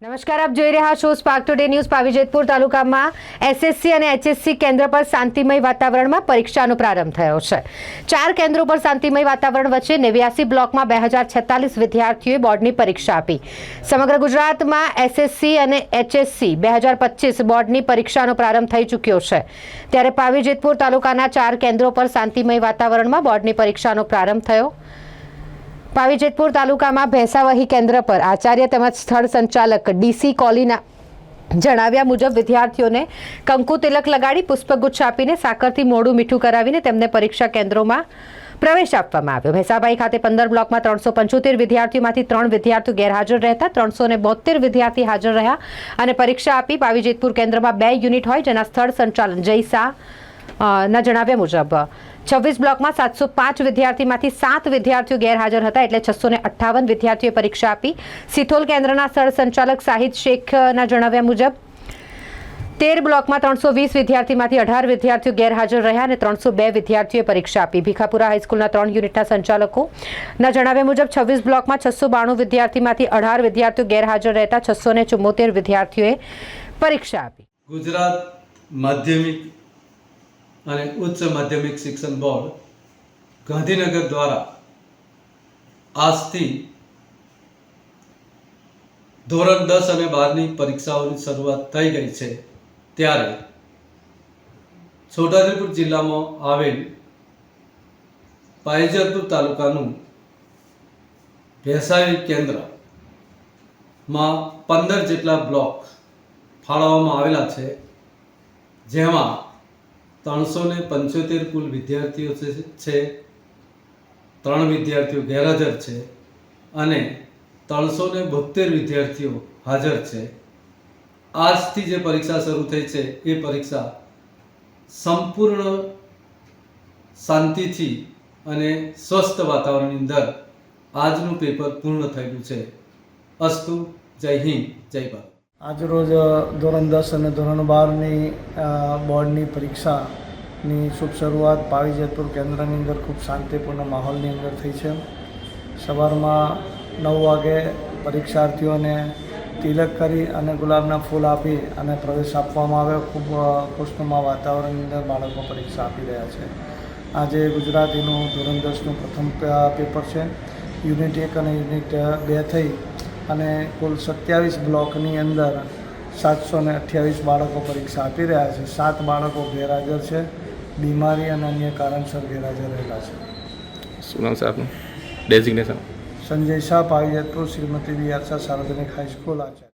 નમસ્કાર, આપ જોઈ રહ્યા છો સ્પાર્ક ટુડે ન્યૂઝ। પાવીજેતપુર તાલુકામાં એસએસસી અને એચએસસી કેન્દ્ર પર શાંતિમય વાતાવરણમાં પરીક્ષાનો પ્રારંભ થયો છે। 4 કેન્દ્રો પર શાંતિમય વાતાવરણ વચ્ચે 89 બ્લોકમાં 2046 વિદ્યાર્થીઓએ બોર્ડની પરીક્ષા આપી। સમગ્ર ગુજરાતમાં એસએસસી અને એચએસસી 2025 બોર્ડની પરીક્ષાનો પ્રારંભ થઈ ચૂક્યો છે, ત્યારે પાવીજેતપુર તાલુકાના 4 કેન્દ્રો પર શાંતિમય વાતાવરણમાં બોર્ડની પરીક્ષાનો પ્રારંભ થયો। પાવીજેતપુર તાલુકામાં ભેંસાવહી કેન્દ્ર પર આચાર્ય તેમજ સ્થળ સંચાલક ડીસી કોલીના જણાવ્યા મુજબ વિદ્યાર્થીઓને કંકુ તિલક લગાડી પુષ્પગુચ્છ આપીને સાકરથી મોઢું મીઠું કરાવીને તેમને પરીક્ષા કેન્દ્રોમાં પ્રવેશ આપવામાં આવ્યો। ભેંસાભાઈ ખાતે 15 બ્લોકમાં 375 વિદ્યાર્થીઓમાંથી 3 વિદ્યાર્થીઓ ગેરહાજર રહેતા 372 વિદ્યાર્થી હાજર રહ્યા અને પરીક્ષા આપી। પાવીજેતપુર કેન્દ્રમાં 2 યુનિટ હોય, જેના સ્થળ સંચાલન જય શાહ ના જણાવ્યા મુજબ 26 બ્લોકમાં 705 વિદ્યાર્થીમાંથી 7 વિદ્યાર્થીઓ ગેરહાજર હતા, એટલે 658 વિદ્યાર્થીઓએ પરીક્ષા આપી। સિથોલ કેન્દ્રના સ્થળ સંચાલક શાહિદ શેખના જણાવ્યા મુજબ 13 બ્લોકમાં 320 વિદ્યાર્થીમાંથી 18 વિદ્યાર્થીઓ ગેરહાજર રહ્યા અને 302 વિદ્યાર્થીઓએ પરીક્ષા આપી। ભીખાપુરા હાઈસ્કૂલના 3 યુનિટના સંચાલકોના જણાવ્યા મુજબ 26 બ્લોકમાં 692 વિદ્યાર્થીમાંથી 18 વિદ્યાર્થીઓ ગેરહાજર રહેતા 674 વિદ્યાર્થીઓએ પરીક્ષા આપી। ગુજરાત માધ્યમિક અને ઉચ્ચ માધ્યમિક શિક્ષણ બોર્ડ ગાંધીનગર દ્વારા આજથી ધોરણ 10 અને 12ની પરીક્ષાઓની શરૂઆત થઈ ગઈ છે, ત્યારે છોટાઉદેપુર જિલ્લામાં આવેલ પાવીજેતપુર તાલુકાનું ભેંસાવહી કેન્દ્રમાં 15 જેટલા બ્લોક ફાળવવામાં આવેલા છે, જેમાં 375 કુલ વિદ્યાર્થીઓ છે, 3 વિદ્યાર્થીઓ ગેરહાજર છે અને 372 વિદ્યાર્થીઓ હાજર છે। આજથી જે પરીક્ષા શરૂ થઈ છે એ પરીક્ષા સંપૂર્ણ શાંતિથી અને સ્વસ્થ વાતાવરણની અંદર આજનું પેપર પૂર્ણ થયેલું છે। અસ્તુ, જય હિન્દ, જય ભારત। આજરોજ ધોરણ 10 અને ધોરણ 12ની બોર્ડની પરીક્ષાની શુભ શરૂઆત પાવીજેતપુર કેન્દ્રની અંદર ખૂબ શાંતિપૂર્ણ માહોલની અંદર થઈ છે। સવારમાં 9 વાગે પરીક્ષાર્થીઓને તિલક કરી અને ગુલાબના ફૂલ આપી અને પ્રવેશ આપવામાં આવ્યો। ખૂબ ખુશનુમા વાતાવરણની અંદર બાળકો પરીક્ષા આપી રહ્યા છે। આજે ગુજરાતીનું ધોરણ 10નું પ્રથમ પેપર છે। યુનિટ 1 અને યુનિટ 2 થઈ અને કુલ 27 બ્લોકની અંદર 728 બાળકો પરીક્ષા આપી રહ્યા છે। 7 બાળકો ગેરહાજર છે, બીમારી અને અન્ય કારણસર ગેરહાજર રહેલા છે। શું નામ છે આપનું? Designation? Sanjay Shah, Pavijetpur Shrimati B R Shah સાર્વજનિક હાઈસ્કૂલ આચાર્ય।